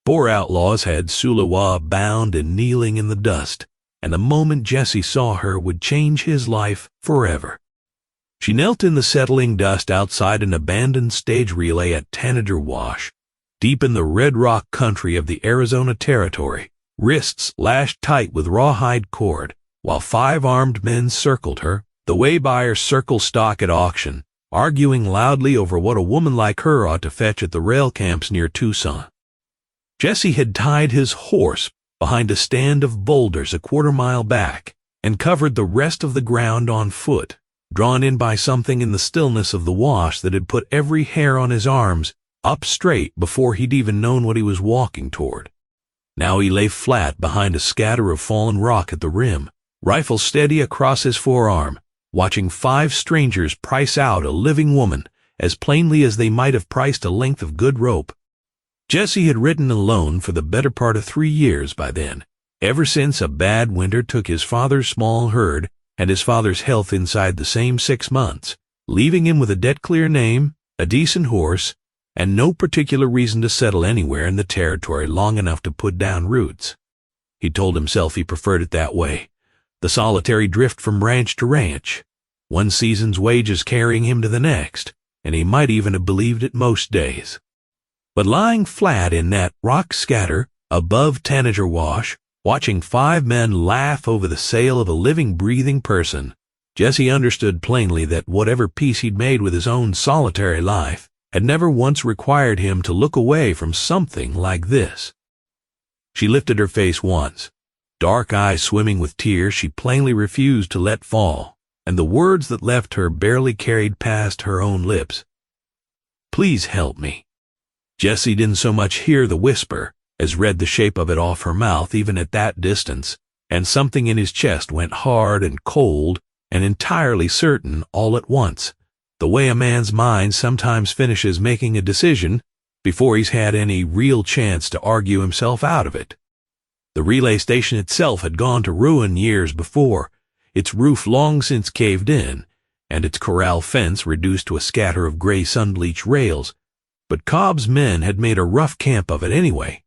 Poor Outlaws had Sooleawa bound and kneeling in the dust, and the moment Jesse saw her would change his life forever. She knelt in the settling dust outside an abandoned stage relay at Tanager Wash, deep in the red rock country of the Arizona Territory, wrists lashed tight with rawhide cord, while 5 armed men circled her, the way buyers circle stock at auction, arguing loudly over what a woman like her ought to fetch at the rail camps near Tucson. Jesse had tied his horse behind a stand of boulders a quarter-mile back and covered the rest of the ground on foot, drawn in by something in the stillness of the wash that had put every hair on his arms up straight before he'd even known what he was walking toward. Now he lay flat behind a scatter of fallen rock at the rim, rifle steady across his forearm, watching 5 strangers price out a living woman as plainly as they might have priced a length of good rope. Jesse had ridden alone for the better part of 3 years by then, ever since a bad winter took his father's small herd and his father's health inside the same 6 months, leaving him with a debt-clear name, a decent horse, and no particular reason to settle anywhere in the territory long enough to put down roots. He told himself he preferred it that way, the solitary drift from ranch to ranch, one season's wages carrying him to the next, and he might even have believed it most days. But lying flat in that rock scatter above Tanager Wash, watching 5 men laugh over the sale of a living, breathing person, Jesse understood plainly that whatever peace he'd made with his own solitary life had never once required him to look away from something like this. She lifted her face once, dark eyes swimming with tears she plainly refused to let fall, and the words that left her barely carried past her own lips. "Please help me." Jesse didn't so much hear the whisper as read the shape of it off her mouth even at that distance, and something in his chest went hard and cold and entirely certain all at once, the way a man's mind sometimes finishes making a decision before he's had any real chance to argue himself out of it. The relay station itself had gone to ruin years before, its roof long since caved in, and its corral fence reduced to a scatter of gray sun-bleached rails, but Cobb's men had made a rough camp of it anyway.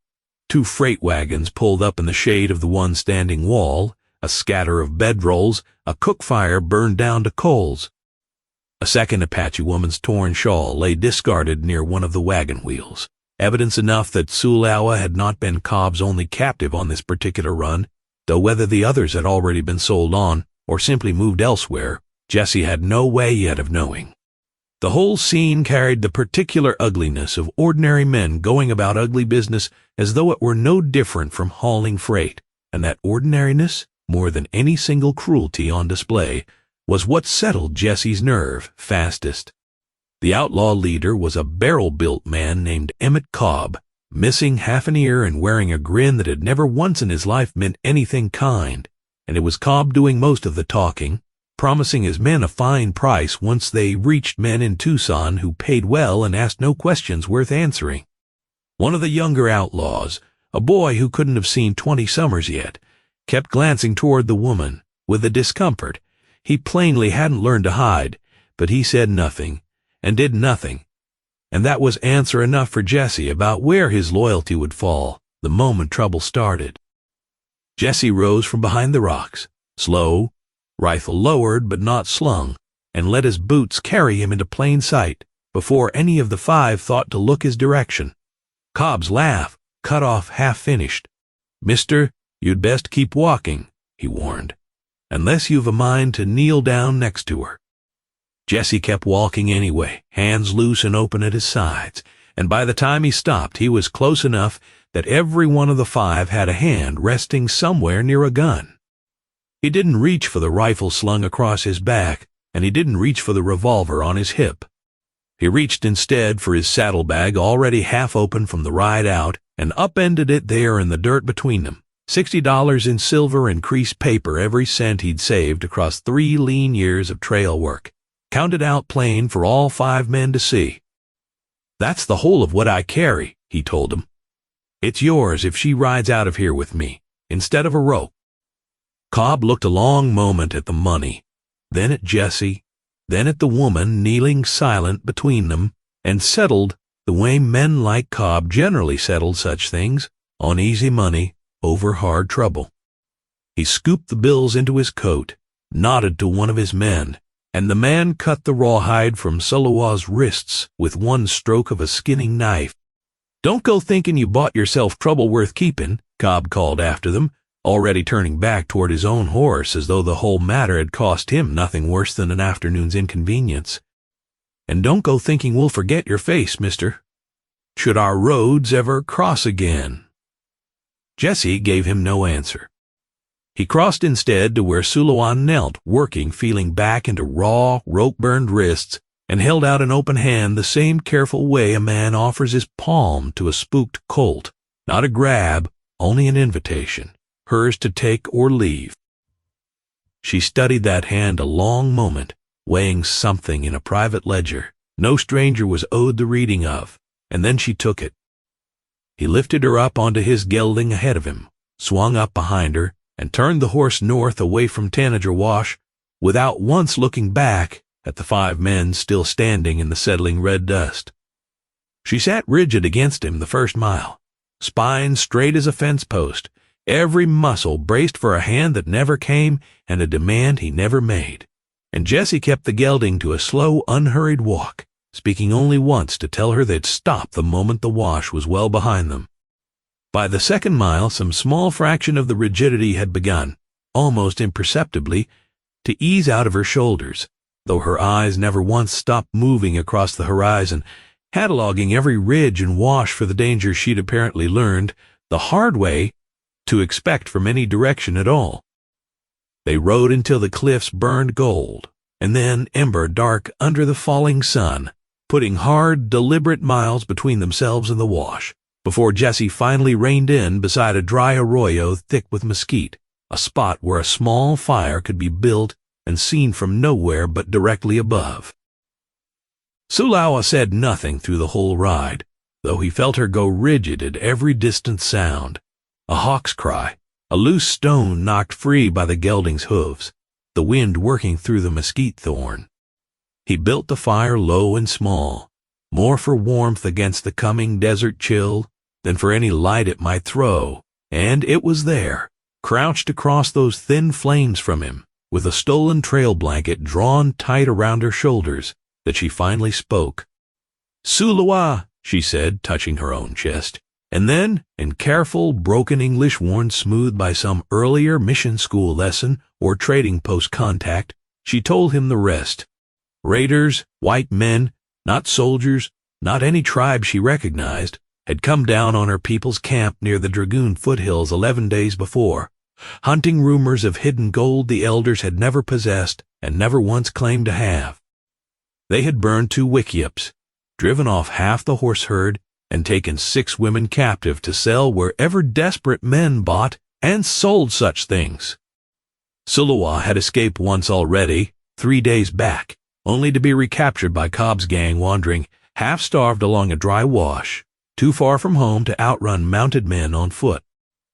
2 freight wagons pulled up in the shade of the one standing wall, a scatter of bedrolls, a cook fire burned down to coals. A second Apache woman's torn shawl lay discarded near one of the wagon wheels, evidence enough that Sooleawa had not been Cobb's only captive on this particular run, though whether the others had already been sold on or simply moved elsewhere, Jesse had no way yet of knowing. The whole scene carried the particular ugliness of ordinary men going about ugly business as though it were no different from hauling freight, and that ordinariness, more than any single cruelty on display, was what settled Jesse's nerve fastest. The outlaw leader was a barrel-built man named Cobb, missing half an ear and wearing a grin that had never once in his life meant anything kind, and it was Cobb doing most of the talking, promising his men a fine price once they reached men in Tucson who paid well and asked no questions worth answering. One of the younger outlaws, a boy who couldn't have seen 20 summers yet, kept glancing toward the woman with a discomfort he plainly hadn't learned to hide, but he said nothing and did nothing, and that was answer enough for Jesse about where his loyalty would fall the moment trouble started. Jesse rose from behind the rocks, slow, rifle lowered but not slung, and let his boots carry him into plain sight before any of the 5 thought to look his direction. Cobb's laugh cut off half-finished. "Mister, you'd best keep walking," he warned, "unless you've a mind to kneel down next to her." Jesse kept walking anyway, hands loose and open at his sides, and by the time he stopped he was close enough that every one of the 5 had a hand resting somewhere near a gun. He didn't reach for the rifle slung across his back, and he didn't reach for the revolver on his hip. He reached instead for his saddlebag already half open from the ride out and upended it there in the dirt between them, $60 in silver and creased paper, every cent he'd saved across 3 lean years of trail work, counted out plain for all 5 men to see. "That's the whole of what I carry," he told them. "It's yours if she rides out of here with me, instead of a rope." Cobb looked a long moment at the money, then at Jesse, then at the woman kneeling silent between them, and settled the way men like Cobb generally settled such things, on easy money over hard trouble. He scooped the bills into his coat, nodded to one of his men, and the man cut the rawhide from Sooleawa's wrists with one stroke of a skinning knife. "Don't go thinking you bought yourself trouble worth keeping," Cobb called after them, already turning back toward his own horse as though the whole matter had cost him nothing worse than an afternoon's inconvenience. "And don't go thinking we'll forget your face, mister, should our roads ever cross again." Jesse gave him no answer. He crossed instead to where Sooleawa knelt, working, feeling back into raw, rope-burned wrists, and held out an open hand the same careful way a man offers his palm to a spooked colt. Not a grab, only an invitation, hers to take or leave. She studied that hand a long moment, weighing something in a private ledger no stranger was owed the reading of, and then she took it. He lifted her up onto his gelding ahead of him, swung up behind her, and turned the horse north away from Tanager Wash, without once looking back at the 5 men still standing in the settling red dust. She sat rigid against him the first mile, spine straight as a fence post, every muscle braced for a hand that never came and a demand he never made. And Jesse kept the gelding to a slow, unhurried walk, speaking only once to tell her they'd stop the moment the wash was well behind them. By the second mile, some small fraction of the rigidity had begun, almost imperceptibly, to ease out of her shoulders, though her eyes never once stopped moving across the horizon, cataloging every ridge and wash for the danger she'd apparently learned, the hard way, to expect from any direction at all. They rode until the cliffs burned gold, and then ember dark under the falling sun, putting hard, deliberate miles between themselves and the wash, before Jesse finally reined in beside a dry arroyo thick with mesquite, a spot where a small fire could be built and seen from nowhere but directly above. Sooleawa said nothing through the whole ride, though he felt her go rigid at every distant sound. A hawk's cry, a loose stone knocked free by the gelding's hooves, the wind working through the mesquite thorn. He built the fire low and small, more for warmth against the coming desert chill than for any light it might throw, and it was there, crouched across those thin flames from him, with a stolen trail blanket drawn tight around her shoulders, that she finally spoke. "Sooleawa," she said, touching her own chest, and then, in careful, broken English worn smooth by some earlier mission school lesson or trading post contact, she told him the rest. Raiders, white men, not soldiers, not any tribe she recognized, had come down on her people's camp near the Dragoon foothills 11 days before, hunting rumors of hidden gold the elders had never possessed and never once claimed to have. They had burned 2 wickiups, driven off half the horse herd, and taken 6 women captive to sell wherever desperate men bought and sold such things. Sooleawa had escaped once already, 3 days back, only to be recaptured by Cobb's gang wandering, half-starved along a dry wash, too far from home to outrun mounted men on foot.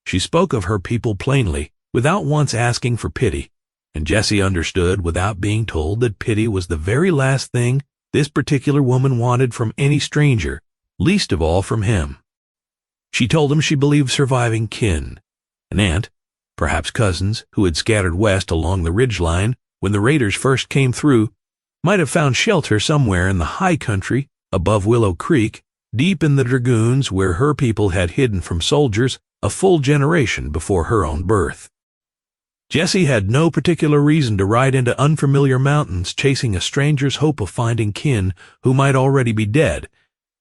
She spoke of her people plainly, without once asking for pity, and Jesse understood without being told that pity was the very last thing this particular woman wanted from any stranger, least of all from him. She told him she believed surviving kin, an aunt, perhaps cousins, who had scattered west along the ridgeline when the raiders first came through, might have found shelter somewhere in the high country above Willow Creek, deep in the Dragoons where her people had hidden from soldiers a full generation before her own birth. Jesse had no particular reason to ride into unfamiliar mountains chasing a stranger's hope of finding kin who might already be dead,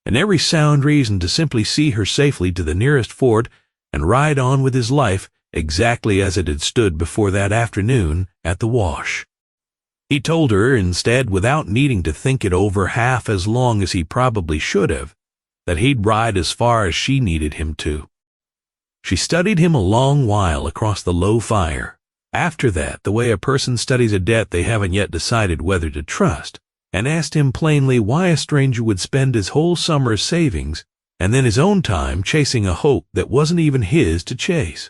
and every sound reason to simply see her safely to the nearest fort and ride on with his life exactly as it had stood before that afternoon at the wash. He told her instead, without needing to think it over half as long as he probably should have, that he'd ride as far as she needed him to. She studied him a long while across the low fire, after that the way a person studies a debt they haven't yet decided whether to trust, and asked him plainly why a stranger would spend his whole summer's savings and then his own time chasing a hope that wasn't even his to chase.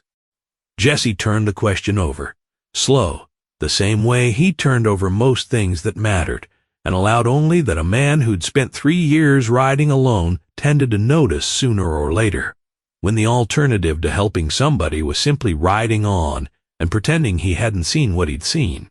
Jesse turned the question over, slow, the same way he turned over most things that mattered, and allowed only that a man who'd spent 3 years riding alone tended to notice sooner or later, when the alternative to helping somebody was simply riding on and pretending he hadn't seen what he'd seen.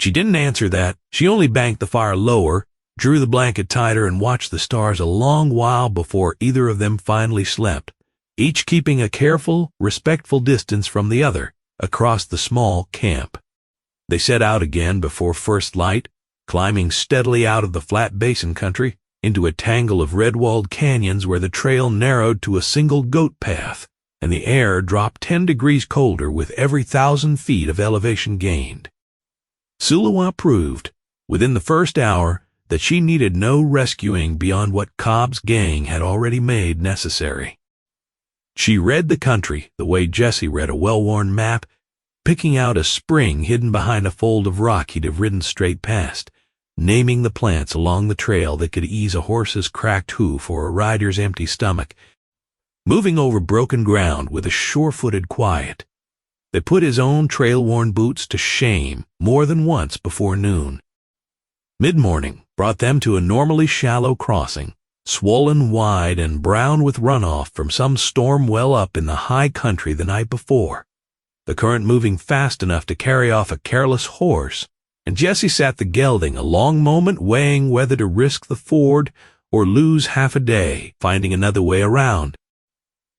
She didn't answer that. She only banked the fire lower, drew the blanket tighter, and watched the stars a long while before either of them finally slept, each keeping a careful, respectful distance from the other across the small camp. They set out again before first light, climbing steadily out of the flat basin country into a tangle of red-walled canyons where the trail narrowed to a single goat path, and the air dropped 10 degrees colder with every 1,000 feet of elevation gained. Sooleawa proved, within the first hour, that she needed no rescuing beyond what Cobb's gang had already made necessary. She read the country the way Jesse read a well-worn map, picking out a spring hidden behind a fold of rock he'd have ridden straight past, naming the plants along the trail that could ease a horse's cracked hoof or a rider's empty stomach, moving over broken ground with a sure-footed quiet that put his own trail-worn boots to shame more than once before noon. Mid-morning brought them to a normally shallow crossing, swollen wide and brown with runoff from some storm well up in the high country the night before, the current moving fast enough to carry off a careless horse, and Jesse sat the gelding a long moment weighing whether to risk the ford or lose half a day finding another way around.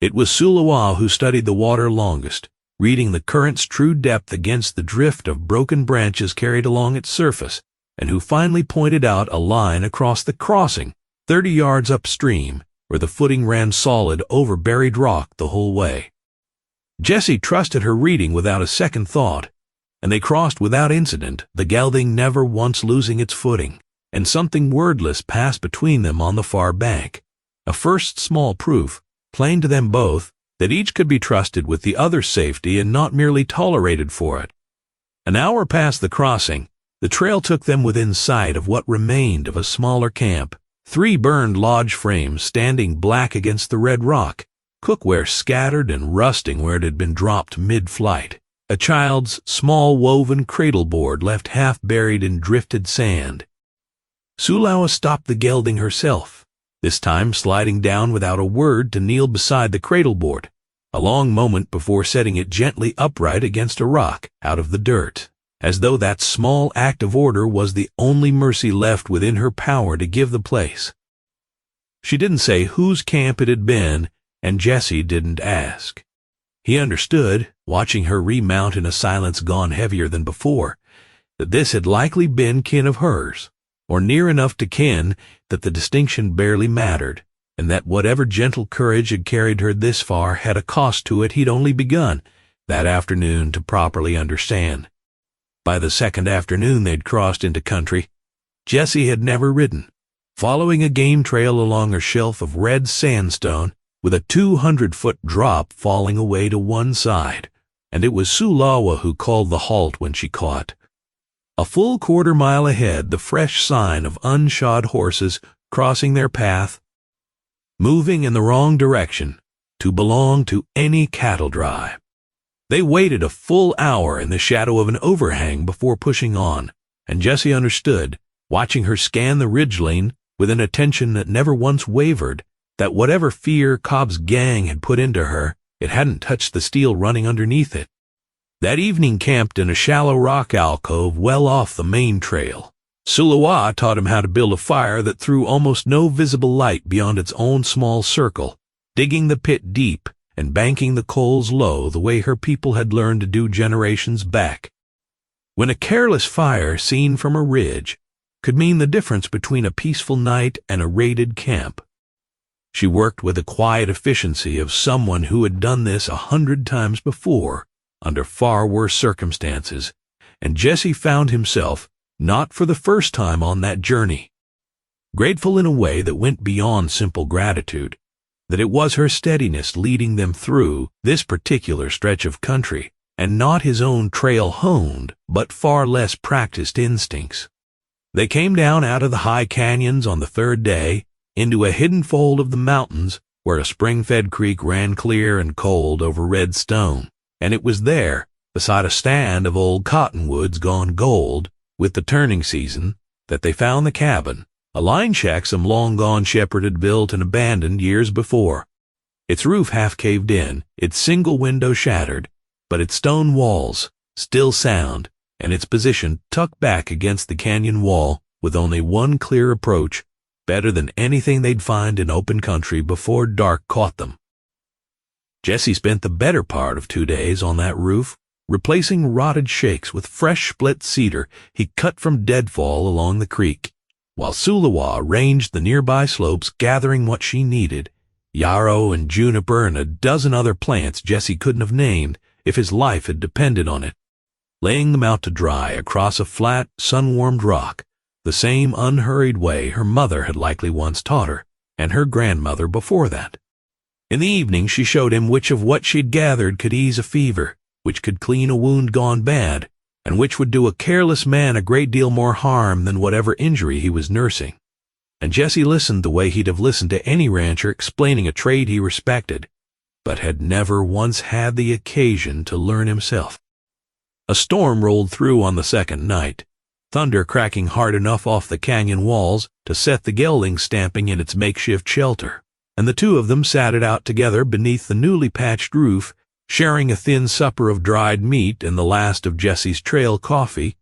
It was Sooleawa who studied the water longest, reading the current's true depth against the drift of broken branches carried along its surface, and who finally pointed out a line across the crossing, 30 yards upstream, where the footing ran solid over buried rock the whole way. Jesse trusted her reading without a second thought, and they crossed without incident, the gelding never once losing its footing, and something wordless passed between them on the far bank, a first small proof, plain to them both, that each could be trusted with the other's safety and not merely tolerated for it. An hour past the crossing, the trail took them within sight of what remained of a smaller camp, 3 burned lodge frames standing black against the red rock, cookware scattered and rusting where it had been dropped mid-flight, a child's small woven cradle board left half buried in drifted sand. Sooleawa stopped the gelding herself, this time sliding down without a word to kneel beside the cradle board, a long moment before setting it gently upright against a rock out of the dirt, as though that small act of order was the only mercy left within her power to give the place. She didn't say whose camp it had been, and Jesse didn't ask. He understood, watching her remount in a silence gone heavier than before, that this had likely been kin of hers, or near enough to kin that the distinction barely mattered, and that whatever gentle courage had carried her this far had a cost to it he'd only begun, that afternoon, to properly understand. By the second afternoon they'd crossed into country Jesse had never ridden, following a game trail along a shelf of red sandstone with a 200-foot drop falling away to one side, and it was Sooleawa who called the halt when she caught. A full quarter-mile ahead, the fresh sign of unshod horses crossing their path, moving in the wrong direction, to belong to any cattle drive. They waited a full hour in the shadow of an overhang before pushing on, and Jesse understood, watching her scan the ridgeline with an attention that never once wavered, that whatever fear Cobb's gang had put into her, it hadn't touched the steel running underneath it. That evening camped in a shallow rock alcove well off the main trail. Sooleawa taught him how to build a fire that threw almost no visible light beyond its own small circle, digging the pit deep and banking the coals low the way her people had learned to do generations back. When a careless fire seen from a ridge could mean the difference between a peaceful night and a raided camp. She worked with the quiet efficiency of someone who had done this 100 times before, under far worse circumstances, and Jesse found himself, not for the first time on that journey, grateful in a way that went beyond simple gratitude, that it was her steadiness leading them through this particular stretch of country, and not his own trail-honed, but far less practiced instincts. They came down out of the high canyons on the 3rd day, into a hidden fold of the mountains where a spring-fed creek ran clear and cold over red stone, and it was there, beside a stand of old cottonwoods gone gold with the turning season, that they found the cabin, a line shack some long-gone shepherd had built and abandoned years before. Its roof half caved in, its single window shattered, but its stone walls still sound, and its position tucked back against the canyon wall with only one clear approach, better than anything they'd find in open country before dark caught them. Jesse spent the better part of 2 days on that roof, replacing rotted shakes with fresh split cedar he cut from deadfall along the creek, while Sooleawa ranged the nearby slopes gathering what she needed, yarrow and juniper and a dozen other plants Jesse couldn't have named if his life had depended on it, laying them out to dry across a flat, sun-warmed rock, the same unhurried way her mother had likely once taught her, and her grandmother before that. In the evening she showed him which of what she'd gathered could ease a fever, which could clean a wound gone bad, and which would do a careless man a great deal more harm than whatever injury he was nursing. And Jesse listened the way he'd have listened to any rancher explaining a trade he respected, but had never once had the occasion to learn himself. A storm rolled through on the second night, thunder cracking hard enough off the canyon walls to set the gelding stamping in its makeshift shelter, and the two of them sat it out together beneath the newly patched roof, sharing a thin supper of dried meat and the last of Jesse's trail coffee.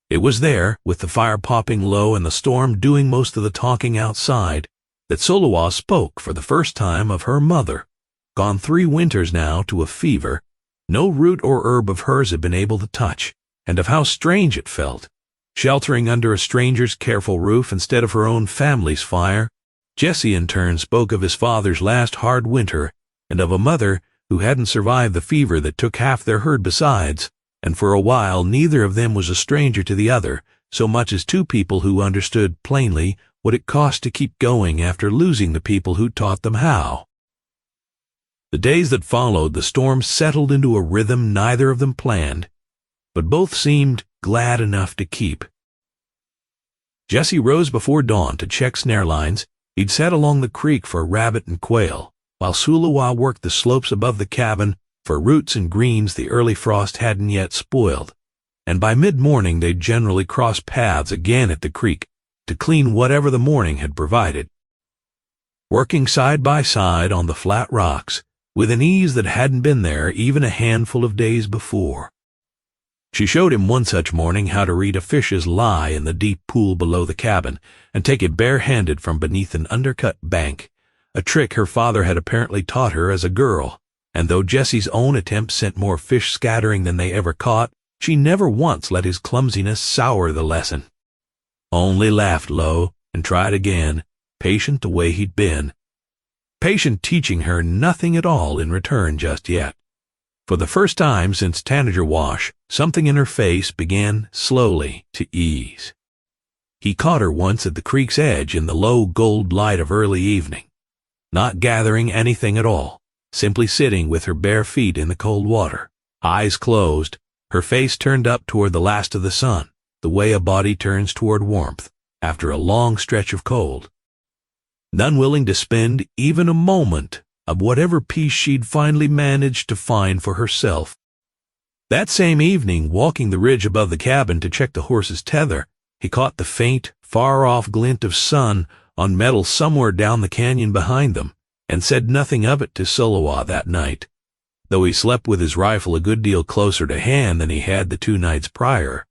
It was there, with the fire popping low and the storm doing most of the talking outside, that Sooleawa spoke for the first time of her mother, gone 3 winters now to a fever no root or herb of hers had been able to touch, and of how strange it felt, sheltering under a stranger's careful roof instead of her own family's fire. Jesse in turn spoke of his father's last hard winter, and of a mother who hadn't survived the fever that took half their herd besides, and for a while neither of them was a stranger to the other, so much as two people who understood plainly what it cost to keep going after losing the people who taught them how. The days that followed, the storm settled into a rhythm neither of them planned, but both seemed glad enough to keep. Jesse rose before dawn to check snare lines. He'd set along the creek for rabbit and quail, while Sooleawa worked the slopes above the cabin for roots and greens the early frost hadn't yet spoiled, and by mid-morning they'd generally cross paths again at the creek to clean whatever the morning had provided. Working side by side on the flat rocks, with an ease that hadn't been there even a handful of days before. She showed him one such morning how to read a fish's lie in the deep pool below the cabin and take it bare-handed from beneath an undercut bank, a trick her father had apparently taught her as a girl, and though Jesse's own attempts sent more fish scattering than they ever caught, she never once let his clumsiness sour the lesson. Only laughed low and tried again, patient the way he'd been. Patient teaching her nothing at all in return just yet. For the first time since Tanager Wash, something in her face began slowly to ease. He caught her once at the creek's edge in the low gold light of early evening, not gathering anything at all, simply sitting with her bare feet in the cold water, eyes closed, her face turned up toward the last of the sun, the way a body turns toward warmth after a long stretch of cold, unwilling to spend even a moment of whatever peace she'd finally managed to find for herself. That same evening, walking the ridge above the cabin to check the horse's tether, he caught the faint, far-off glint of sun on metal somewhere down the canyon behind them, and said nothing of it to Sooleawa that night, though he slept with his rifle a good deal closer to hand than he had the 2 nights prior.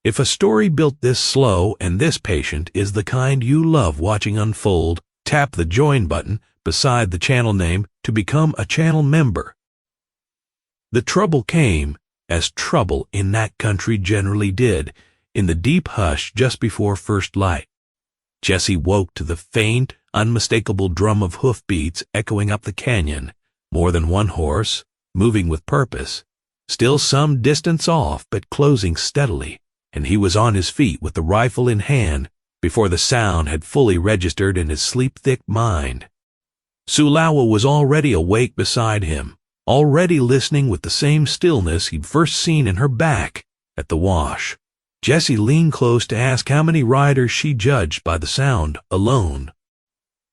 If a story built this slow and this patient is the kind you love watching unfold, tap the join button beside the channel name to become a channel member. The trouble came, as trouble in that country generally did, in the deep hush just before first light. Jesse woke to the faint, unmistakable drum of hoofbeats echoing up the canyon, more than one horse, moving with purpose, still some distance off but closing steadily, and he was on his feet with the rifle in hand before the sound had fully registered in his sleep-thick mind. Sooleawa was already awake beside him, already listening with the same stillness he'd first seen in her back at the wash. Jesse leaned close to ask how many riders she judged by the sound alone.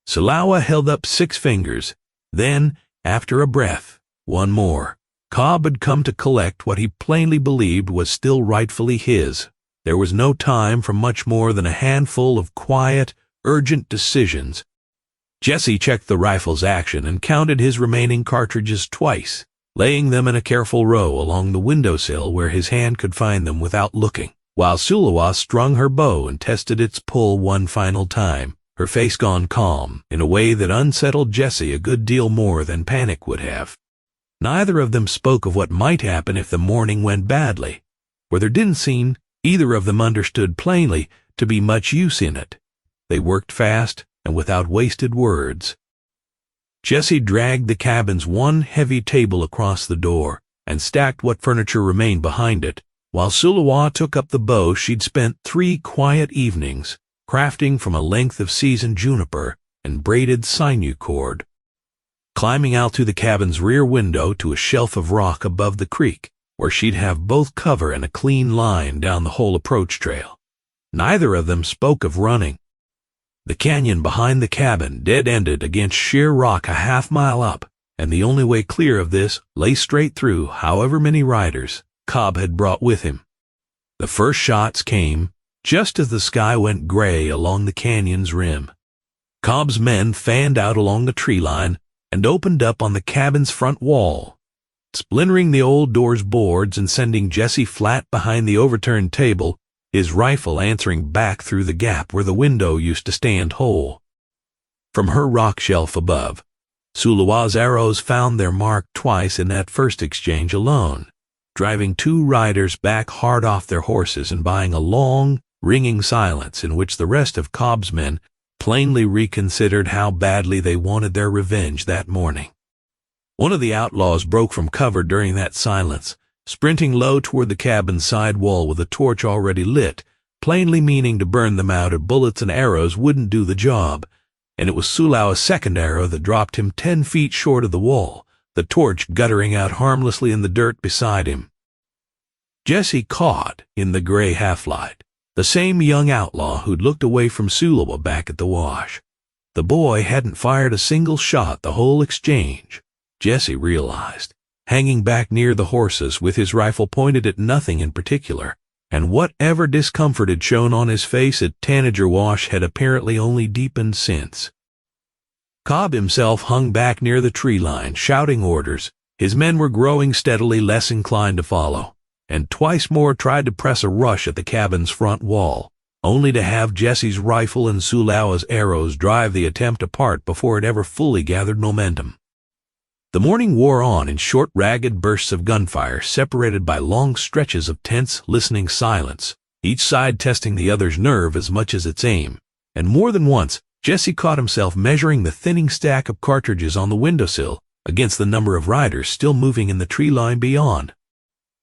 Sooleawa held up 6 fingers, then, after a breath, 1 more. Cobb had come to collect what he plainly believed was still rightfully his. There was no time for much more than a handful of quiet, urgent decisions. Jesse checked the rifle's action and counted his remaining cartridges twice, laying them in a careful row along the windowsill where his hand could find them without looking, while Sooleawa strung her bow and tested its pull one final time, her face gone calm, in a way that unsettled Jesse a good deal more than panic would have. Neither of them spoke of what might happen if the morning went badly, for there didn't seem either of them understood plainly to be much use in it. They worked fast and without wasted words. Jesse dragged the cabin's one heavy table across the door and stacked what furniture remained behind it, while Sooleawa took up the bow she'd spent 3 quiet evenings crafting from a length of seasoned juniper and braided sinew cord. Climbing out through the cabin's rear window to a shelf of rock above the creek, where she'd have both cover and a clean line down the whole approach trail. Neither of them spoke of running. The canyon behind the cabin dead-ended against sheer rock a half-mile up, and the only way clear of this lay straight through however many riders Cobb had brought with him. The first shots came just as the sky went gray along the canyon's rim. Cobb's men fanned out along the tree line and opened up on the cabin's front wall, splintering the old door's boards and sending Jesse flat behind the overturned table, his rifle answering back through the gap where the window used to stand whole. From her rock shelf above, Sooleawa's arrows found their mark twice in that first exchange alone, driving 2 riders back hard off their horses and buying a long, ringing silence in which the rest of Cobb's men plainly reconsidered how badly they wanted their revenge that morning. One of the outlaws broke from cover during that silence, sprinting low toward the cabin's side wall with a torch already lit, plainly meaning to burn them out if bullets and arrows wouldn't do the job, and it was Sooleawa's second arrow that dropped him 10 feet short of the wall, the torch guttering out harmlessly in the dirt beside him. Jesse caught, in the gray half-light, the same young outlaw who'd looked away from Sooleawa back at the wash. The boy hadn't fired a single shot the whole exchange, Jesse realized, hanging back near the horses with his rifle pointed at nothing in particular, and whatever discomfort had shown on his face at Tanager Wash had apparently only deepened since. Cobb himself hung back near the tree line, shouting orders. His men were growing steadily less inclined to follow, and twice more tried to press a rush at the cabin's front wall, only to have Jesse's rifle and Sooleawa's arrows drive the attempt apart before it ever fully gathered momentum. The morning wore on in short, ragged bursts of gunfire, separated by long stretches of tense, listening silence, each side testing the other's nerve as much as its aim, and more than once Jesse caught himself measuring the thinning stack of cartridges on the windowsill against the number of riders still moving in the tree line beyond.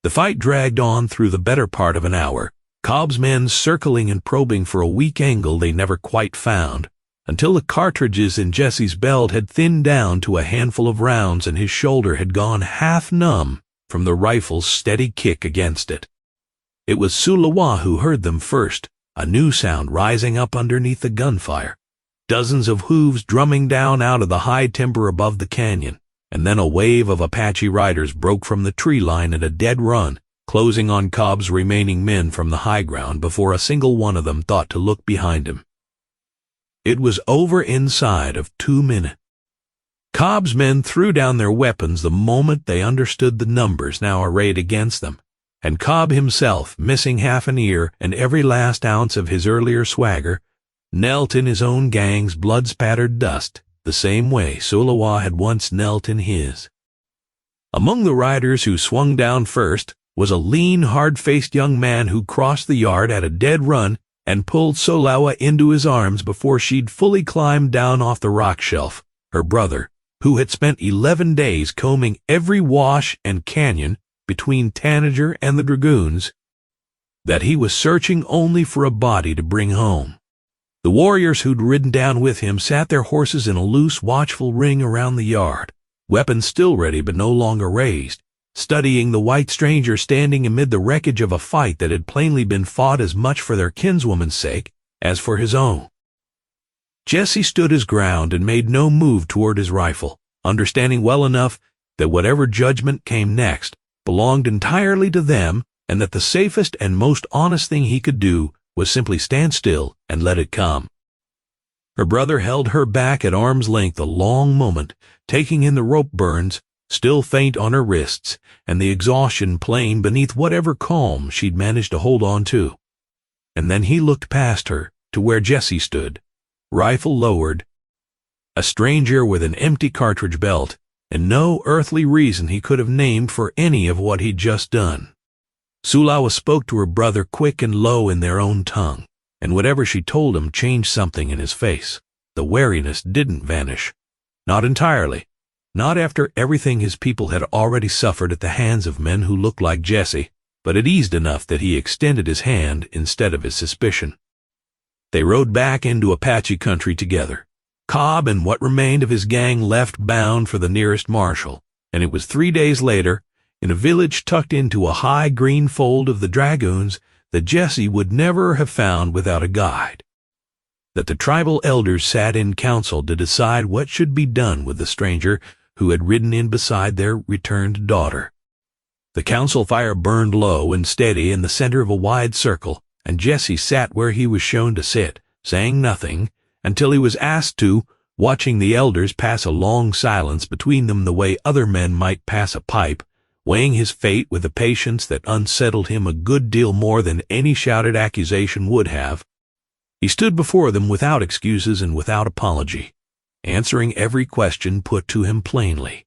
The fight dragged on through the better part of an hour, Cobb's men circling and probing for a weak angle they never quite found, until the cartridges in Jesse's belt had thinned down to a handful of rounds and his shoulder had gone half numb from the rifle's steady kick against it. It was Sooleawa who heard them first, a new sound rising up underneath the gunfire, dozens of hooves drumming down out of the high timber above the canyon, and then a wave of Apache riders broke from the tree line at a dead run, closing on Cobb's remaining men from the high ground before a single one of them thought to look behind him. It was over inside of 2 minutes. Cobb's men threw down their weapons the moment they understood the numbers now arrayed against them, and Cobb himself, missing half an ear and every last ounce of his earlier swagger, knelt in his own gang's blood-spattered dust the same way Sooleawa had once knelt in his. Among the riders who swung down first was a lean, hard-faced young man who crossed the yard at a dead run and pulled Sooleawa into his arms before she'd fully climbed down off the rock shelf. Her brother, who had spent 11 days combing every wash and canyon between Tanager and the Dragoons, that he was searching only for a body to bring home. The warriors who'd ridden down with him sat their horses in a loose, watchful ring around the yard, weapons still ready but no longer raised, studying the white stranger standing amid the wreckage of a fight that had plainly been fought as much for their kinswoman's sake as for his own. Jesse stood his ground and made no move toward his rifle, understanding well enough that whatever judgment came next belonged entirely to them and that the safest and most honest thing he could do was simply stand still and let it come. Her brother held her back at arm's length a long moment, taking in the rope burns, still faint on her wrists, and the exhaustion plain beneath whatever calm she'd managed to hold on to. And then he looked past her to where Jesse stood, rifle lowered, a stranger with an empty cartridge belt, and no earthly reason he could have named for any of what he'd just done. Sooleawa spoke to her brother quick and low in their own tongue, and whatever she told him changed something in his face. The wariness didn't vanish. Not entirely. Not after everything his people had already suffered at the hands of men who looked like Jesse, but it eased enough that he extended his hand instead of his suspicion. They rode back into Apache country together. Cobb and what remained of his gang left bound for the nearest marshal, and it was 3 days later, in a village tucked into a high green fold of the dragoons, that Jesse would never have found without a guide, that the tribal elders sat in council to decide what should be done with the stranger who had ridden in beside their returned daughter. The council fire burned low and steady in the center of a wide circle, and Jesse sat where he was shown to sit, saying nothing, until he was asked to, watching the elders pass a long silence between them the way other men might pass a pipe, weighing his fate with a patience that unsettled him a good deal more than any shouted accusation would have. He stood before them without excuses and without apology, answering every question put to him plainly.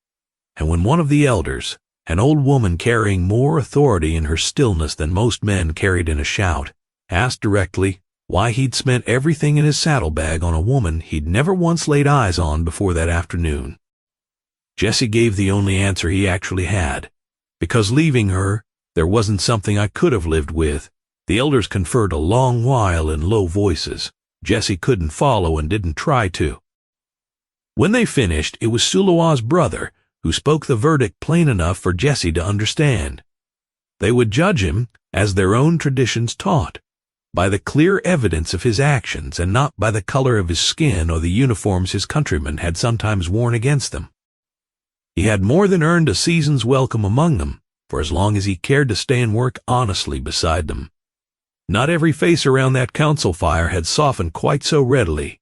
And when one of the elders, an old woman carrying more authority in her stillness than most men carried in a shout, asked directly why he'd spent everything in his saddlebag on a woman he'd never once laid eyes on before that afternoon, Jesse gave the only answer he actually had. Because leaving her, there wasn't something I could have lived with. The elders conferred a long while in low voices. Jesse couldn't follow and didn't try to. When they finished, it was Sooleawa's brother who spoke the verdict plain enough for Jesse to understand. They would judge him, as their own traditions taught, by the clear evidence of his actions and not by the color of his skin or the uniforms his countrymen had sometimes worn against them. He had more than earned a season's welcome among them, for as long as he cared to stay and work honestly beside them. Not every face around that council fire had softened quite so readily.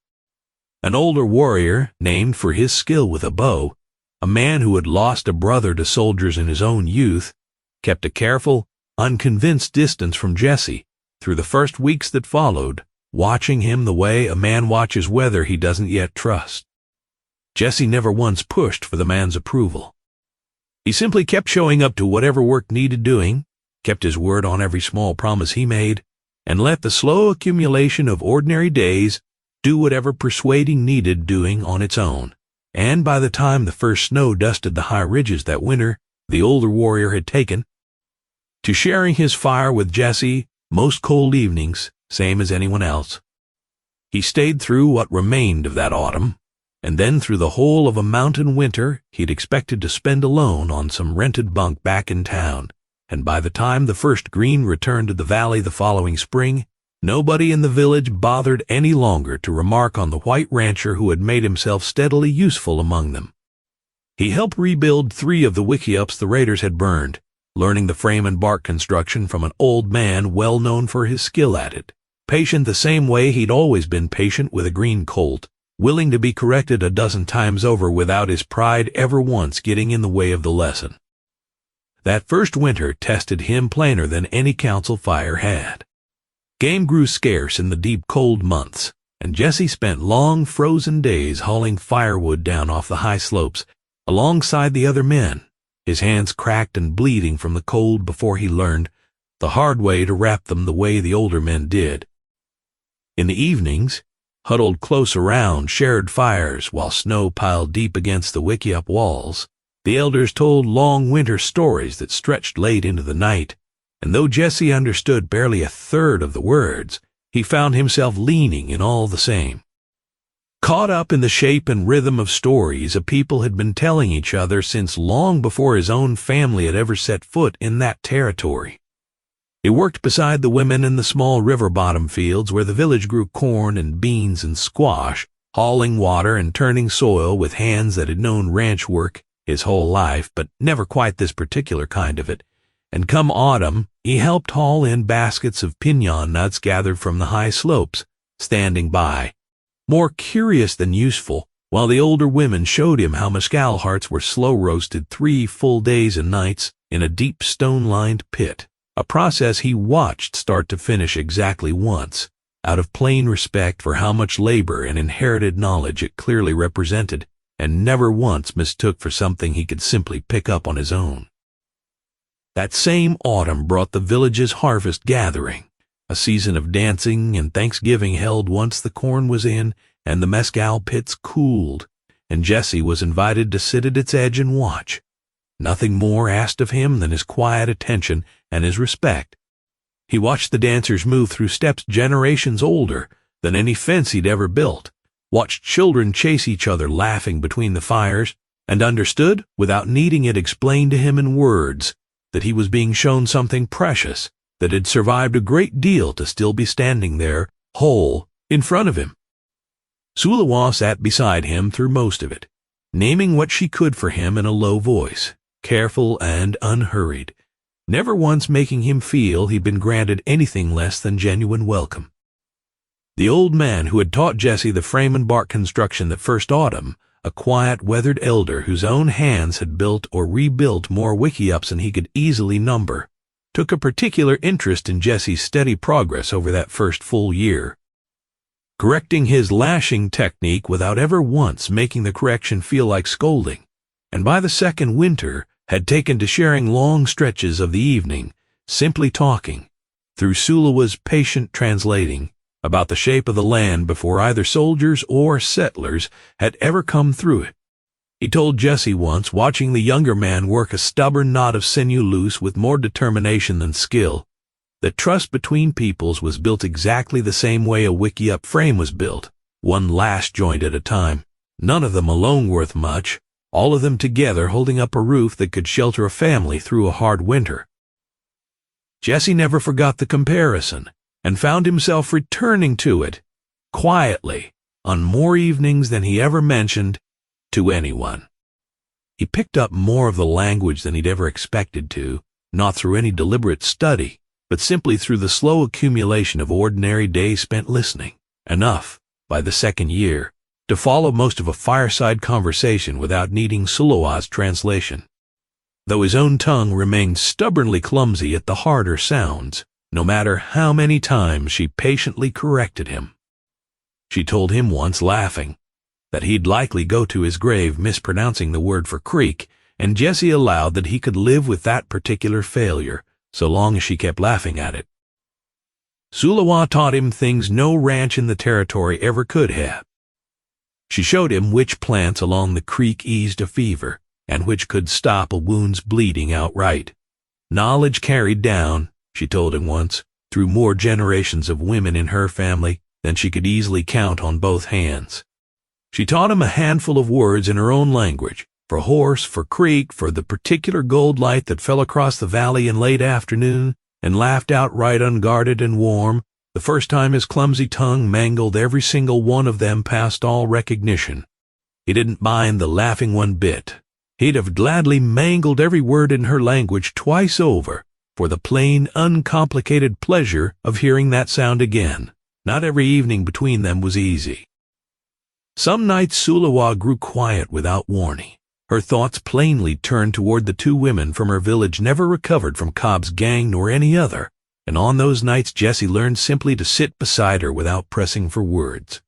An older warrior, named for his skill with a bow, a man who had lost a brother to soldiers in his own youth, kept a careful, unconvinced distance from Jesse through the first weeks that followed, watching him the way a man watches weather he doesn't yet trust. Jesse never once pushed for the man's approval. He simply kept showing up to whatever work needed doing, kept his word on every small promise he made, and let the slow accumulation of ordinary days do whatever persuading needed doing on its own. And by the time the first snow dusted the high ridges that winter, the older warrior had taken to sharing his fire with Jesse most cold evenings, same as anyone else. He stayed through what remained of that autumn, and then through the whole of a mountain winter he'd expected to spend alone on some rented bunk back in town, and by the time the first green returned to the valley the following spring, nobody in the village bothered any longer to remark on the white rancher who had made himself steadily useful among them. He helped rebuild 3 of the wickiups the raiders had burned, learning the frame and bark construction from an old man well known for his skill at it, patient the same way he'd always been patient with a green colt, willing to be corrected a dozen times over without his pride ever once getting in the way of the lesson. That first winter tested him plainer than any council fire had. Game grew scarce in the deep cold months, and Jesse spent long frozen days hauling firewood down off the high slopes alongside the other men, his hands cracked and bleeding from the cold before he learned the hard way to wrap them the way the older men did. In the evenings, huddled close around shared fires while snow piled deep against the wickiup walls, the elders told long winter stories that stretched late into the night, and though Jesse understood barely a third of the words, he found himself leaning in all the same. Caught up in the shape and rhythm of stories a people had been telling each other since long before his own family had ever set foot in that territory. He worked beside the women in the small river-bottom fields where the village grew corn and beans and squash, hauling water and turning soil with hands that had known ranch work his whole life, but never quite this particular kind of it, and come autumn he helped haul in baskets of piñon nuts gathered from the high slopes, standing by, more curious than useful, while the older women showed him how mescal hearts were slow-roasted 3 full days and nights in a deep stone-lined pit, a process he watched start to finish exactly once, out of plain respect for how much labor and inherited knowledge it clearly represented, and never once mistook for something he could simply pick up on his own. That same autumn brought the village's harvest gathering, a season of dancing and thanksgiving held once the corn was in and the mescal pits cooled, and Jesse was invited to sit at its edge and watch. Nothing more asked of him than his quiet attention and his respect. He watched the dancers move through steps generations older than any fence he'd ever built, watched children chase each other laughing between the fires, and understood, without needing it explained to him in words, that he was being shown something precious that had survived a great deal to still be standing there, whole, in front of him. Sooleawa sat beside him through most of it, naming what she could for him in a low voice, careful and unhurried, never once making him feel he'd been granted anything less than genuine welcome. The old man who had taught Jesse the frame and bark construction that first autumn, a quiet, weathered elder whose own hands had built or rebuilt more wickiups than he could easily number, took a particular interest in Jesse's steady progress over that first full year, correcting his lashing technique without ever once making the correction feel like scolding, and by the second winter had taken to sharing long stretches of the evening, simply talking, through Sooleawa's patient translating, about the shape of the land before either soldiers or settlers had ever come through it. He told Jesse once, watching the younger man work a stubborn knot of sinew loose with more determination than skill, that trust between peoples was built exactly the same way a wickiup frame was built, one lash joint at a time, none of them alone worth much, all of them together holding up a roof that could shelter a family through a hard winter. Jesse never forgot the comparison, and found himself returning to it, quietly, on more evenings than he ever mentioned to anyone. He picked up more of the language than he'd ever expected to, not through any deliberate study, but simply through the slow accumulation of ordinary days spent listening, enough, by the second year, to follow most of a fireside conversation without needing Sooleawa's translation, though his own tongue remained stubbornly clumsy at the harder sounds, no matter how many times she patiently corrected him. She told him once, laughing, that he'd likely go to his grave mispronouncing the word for creek, and Jesse allowed that he could live with that particular failure, so long as she kept laughing at it. Sooleawa taught him things no ranch in the territory ever could have. She showed him which plants along the creek eased a fever, and which could stop a wound's bleeding outright. Knowledge carried down, she told him once, through more generations of women in her family than she could easily count on both hands. She taught him a handful of words in her own language, for horse, for creek, for the particular gold light that fell across the valley in late afternoon and laughed outright unguarded and warm, the first time his clumsy tongue mangled every single one of them past all recognition. He didn't mind the laughing one bit. He'd have gladly mangled every word in her language twice over, for the plain, uncomplicated pleasure of hearing that sound again. Not every evening between them was easy. Some nights Sooleawa grew quiet without warning. Her thoughts plainly turned toward the 2 women from her village never recovered from Cobb's gang nor any other, and on those nights Jesse learned simply to sit beside her without pressing for words,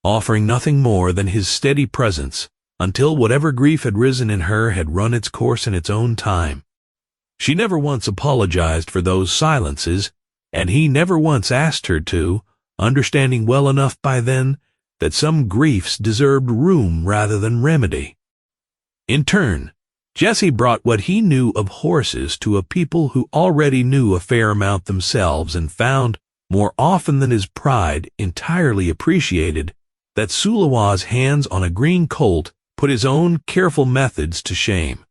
offering nothing more than his steady presence until whatever grief had risen in her had run its course in its own time. She never once apologized for those silences, and he never once asked her to, understanding well enough by then that some griefs deserved room rather than remedy. In turn, Jesse brought what he knew of horses to a people who already knew a fair amount themselves and found, more often than his pride entirely appreciated, that Sooleawa's hands on a green colt put his own careful methods to shame.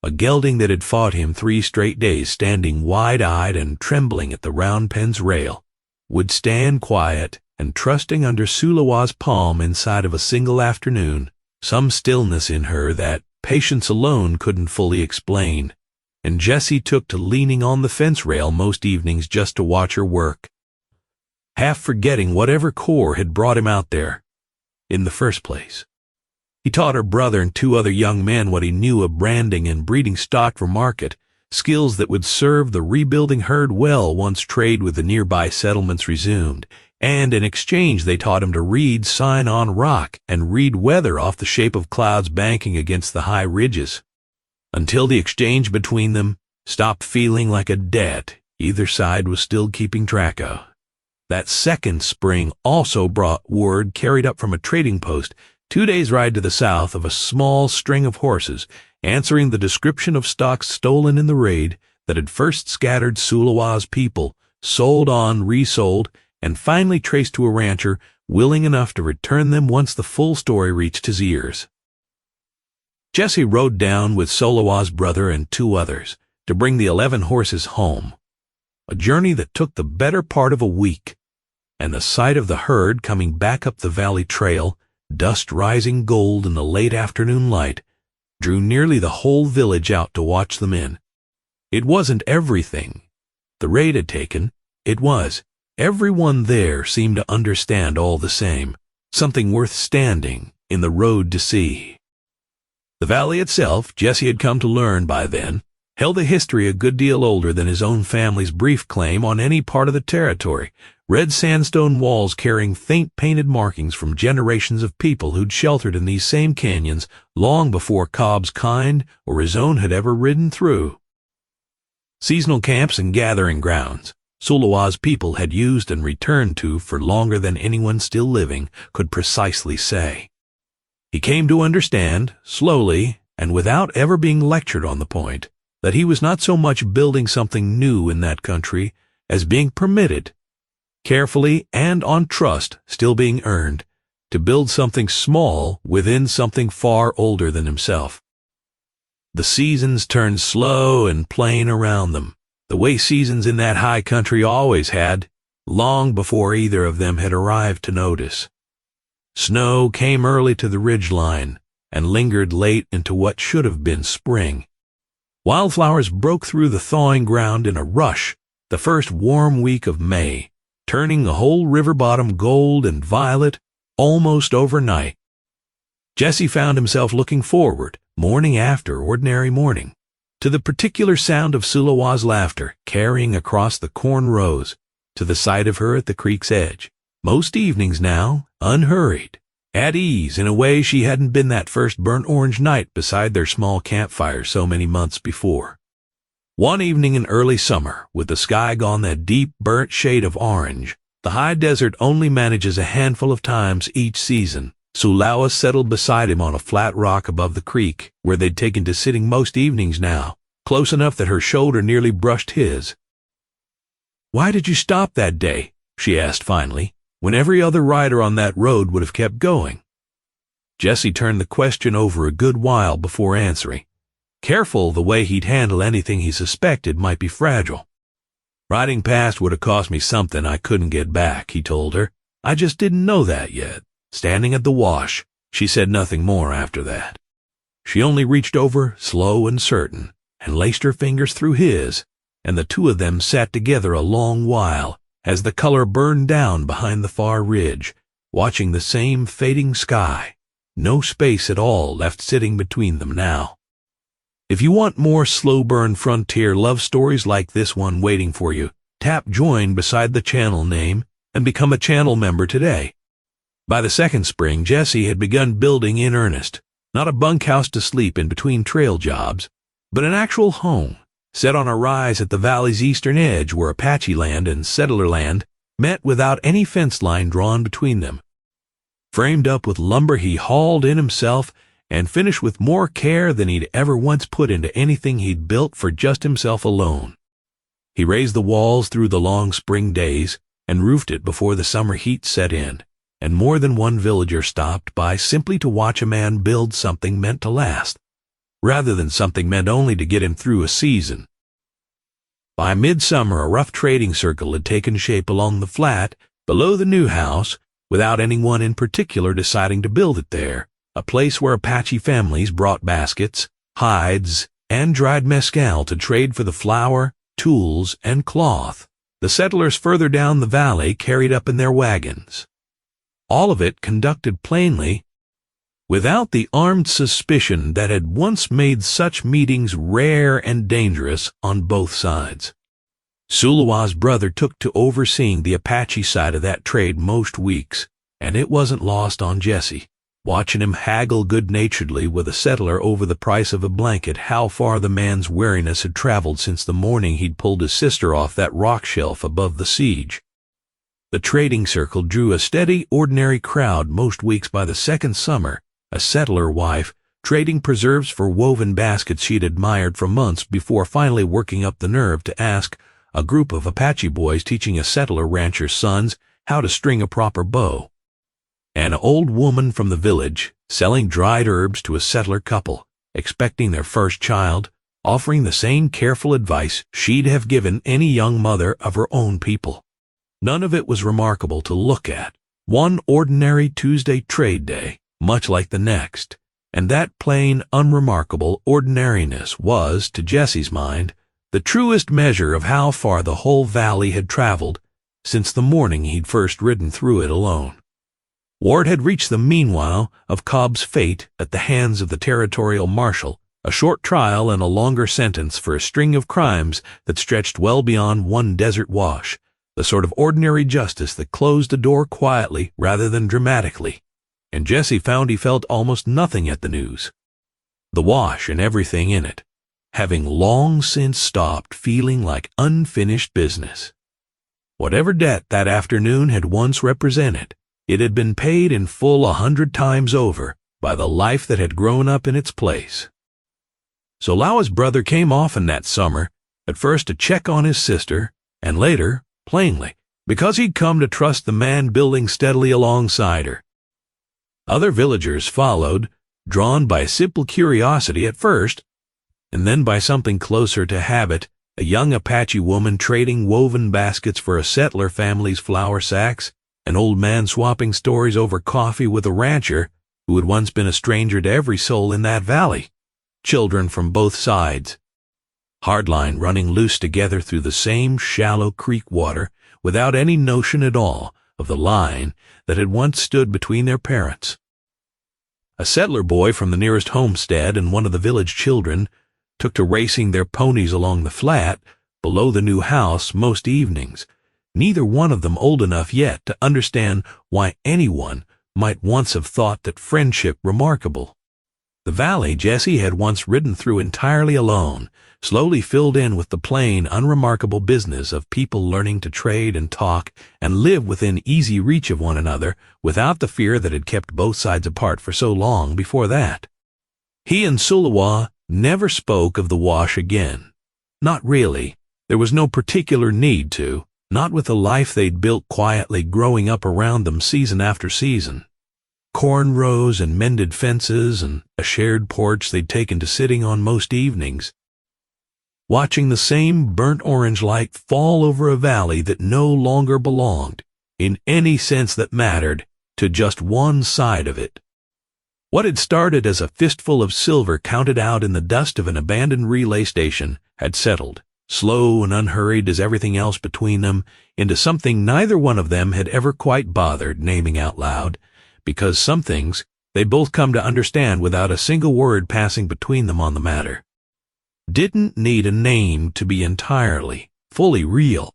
A gelding that had fought him 3 straight days standing wide-eyed and trembling at the round pen's rail would stand quiet and trusting under Sooleawa's palm inside of a single afternoon, some stillness in her that patience alone couldn't fully explain, and Jessie took to leaning on the fence rail most evenings just to watch her work, half forgetting whatever core had brought him out there in the first place. He taught her brother and 2 other young men what he knew of branding and breeding stock for market, skills that would serve the rebuilding herd well once trade with the nearby settlements resumed, and in exchange they taught him to read sign on rock and read weather off the shape of clouds banking against the high ridges, until the exchange between them stopped feeling like a debt either side was still keeping track of. That second spring also brought word carried up from a trading post 2 days' ride to the south of a small string of horses, answering the description of stocks stolen in the raid that had first scattered Sooleawa's people, sold on, resold, and finally traced to a rancher willing enough to return them once the full story reached his ears. Jessie rode down with Sooleawa's brother and 2 others to bring the 11 horses home, a journey that took the better part of a week, and the sight of the herd coming back up the valley trail, dust rising gold in the late afternoon light, drew nearly the whole village out to watch them in. It wasn't everything the raid had taken, it was everyone there seemed to understand all the same, something worth standing in the road to see. The valley itself, Jessie had come to learn by then, held a history a good deal older than his own family's brief claim on any part of the territory, red sandstone walls carrying faint painted markings from generations of people who'd sheltered in these same canyons long before Cobb's kind or his own had ever ridden through. Seasonal camps and gathering grounds Sooleawa's people had used and returned to for longer than anyone still living could precisely say. He came to understand, slowly and without ever being lectured on the point, that he was not so much building something new in that country as being permitted, carefully and on trust still being earned, to build something small within something far older than himself. The seasons turned slow and plain around them, the way seasons in that high country always had, long before either of them had arrived to notice. Snow came early to the ridgeline and lingered late into what should have been spring. Wildflowers broke through the thawing ground in a rush the first warm week of May, turning the whole river bottom gold and violet almost overnight. Jessie found himself looking forward, morning after ordinary morning, to the particular sound of Sooleawa's laughter carrying across the corn rows to the sight of her at the creek's edge, most evenings now, unhurried, at ease in a way she hadn't been that first burnt orange night beside their small campfire so many months before. One evening in early summer, with the sky gone that deep burnt shade of orange, the high desert only manages a handful of times each season, Sooleawa settled beside him on a flat rock above the creek, where they'd taken to sitting most evenings now, close enough that her shoulder nearly brushed his. "Why did you stop that day?" she asked finally, when every other rider on that road would have kept going. Jessie turned the question over a good while before answering, careful the way he'd handle anything he suspected might be fragile. "Riding past would have cost me something I couldn't get back," he told her. "I just didn't know that yet." Standing at the wash, she said nothing more after that. She only reached over, slow and certain, and laced her fingers through his, and the 2 of them sat together a long while, as the color burned down behind the far ridge, watching the same fading sky, no space at all left sitting between them now. If you want more slow-burn frontier love stories like this one waiting for you, tap join beside the channel name and become a channel member today. By the second spring, Jessie had begun building in earnest, not a bunkhouse to sleep in between trail jobs, but an actual home, set on a rise at the valley's eastern edge where Apache land and settler land met without any fence line drawn between them. Framed up with lumber he hauled in himself and finished with more care than he'd ever once put into anything he'd built for just himself alone. He raised the walls through the long spring days and roofed it before the summer heat set in, and more than one villager stopped by simply to watch a man build something meant to last, rather than something meant only to get him through a season. By midsummer, a rough trading circle had taken shape along the flat below the new house, without anyone in particular deciding to build it there, a place where Apache families brought baskets, hides, and dried mescal to trade for the flour, tools, and cloth the settlers further down the valley carried up in their wagons. All of it conducted plainly, without the armed suspicion that had once made such meetings rare and dangerous on both sides. Sooleawa's brother took to overseeing the Apache side of that trade most weeks, and it wasn't lost on Jesse, watching him haggle good-naturedly with a settler over the price of a blanket, how far the man's weariness had traveled since the morning he'd pulled his sister off that rock shelf above the siege. The trading circle drew a steady, ordinary crowd most weeks. By the second summer, a settler wife trading preserves for woven baskets she'd admired for months before finally working up the nerve to ask a group of Apache boys teaching a settler rancher's sons how to string a proper bow. An old woman from the village selling dried herbs to a settler couple, expecting their first child, offering the same careful advice she'd have given any young mother of her own people. None of it was remarkable to look at. One ordinary Tuesday trade day, much like the next, and that plain, unremarkable ordinariness was, to Jesse's mind, the truest measure of how far the whole valley had traveled since the morning he'd first ridden through it alone. Word had reached them meanwhile of Cobb's fate at the hands of the territorial marshal, a short trial and a longer sentence for a string of crimes that stretched well beyond one desert wash, the sort of ordinary justice that closed a door quietly rather than dramatically. And Jesse found he felt almost nothing at the news. The wash and everything in it, having long since stopped feeling like unfinished business. Whatever debt that afternoon had once represented, it had been paid in full 100 times over by the life that had grown up in its place. Sooleawa's brother came often that summer, at first to check on his sister, and later, plainly, because he'd come to trust the man building steadily alongside her. Other villagers followed, drawn by simple curiosity at first, and then by something closer to habit, a young Apache woman trading woven baskets for a settler family's flour sacks, an old man swapping stories over coffee with a rancher who had once been a stranger to every soul in that valley, children from both sides. Hardline running loose together through the same shallow creek water without any notion at all of the line that had once stood between their parents. A settler boy from the nearest homestead and one of the village children took to racing their ponies along the flat below the new house most evenings, neither one of them old enough yet to understand why anyone might once have thought that friendship remarkable. The valley Jesse had once ridden through entirely alone, slowly filled in with the plain, unremarkable business of people learning to trade and talk and live within easy reach of one another without the fear that had kept both sides apart for so long before that. He and Sooleawa never spoke of the wash again. Not really. There was no particular need to, not with the life they'd built quietly growing up around them season after season. Corn rows and mended fences and a shared porch they'd taken to sitting on most evenings, watching the same burnt orange light fall over a valley that no longer belonged, in any sense that mattered, to just one side of it. What had started as a fistful of silver counted out in the dust of an abandoned relay station had settled, slow and unhurried as everything else between them, into something neither one of them had ever quite bothered naming out loud, because some things they'd both come to understand without a single word passing between them on the matter. Didn't need a name to be entirely, fully real.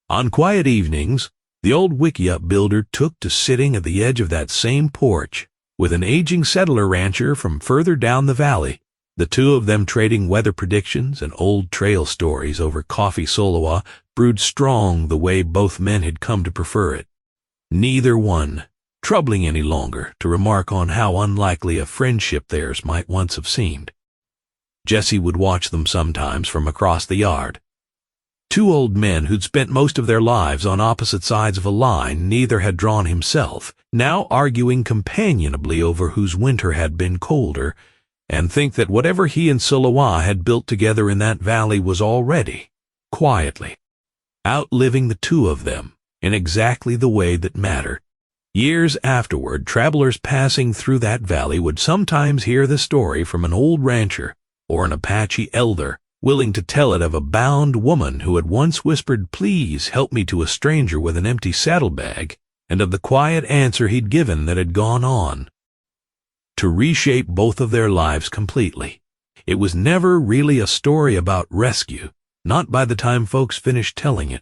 On quiet evenings, the old wickiup builder took to sitting at the edge of that same porch, with an aging settler rancher from further down the valley, the two of them trading weather predictions and old trail stories over coffee Sooleawa brewed strong the way both men had come to prefer it. Neither one troubling any longer to remark on how unlikely a friendship theirs might once have seemed. Jesse would watch them sometimes from across the yard. Two old men who'd spent most of their lives on opposite sides of a line neither had drawn himself, now arguing companionably over whose winter had been colder, and think that whatever he and Sooleawa had built together in that valley was already, quietly, outliving the two of them in exactly the way that mattered. Years afterward, travelers passing through that valley would sometimes hear the story from an old rancher or an Apache elder, willing to tell it of a bound woman who had once whispered, "Please help me," to a stranger with an empty saddlebag, and of the quiet answer he'd given that had gone on to reshape both of their lives completely. It was never really a story about rescue, not by the time folks finished telling it.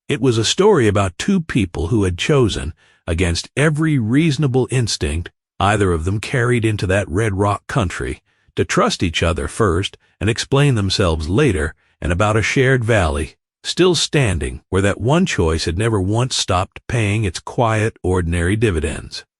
It was a story about two people who had chosen, against every reasonable instinct either of them carried into that red rock country, to trust each other first and explain themselves later, and about a shared valley, still standing where that one choice had never once stopped paying its quiet, ordinary dividends.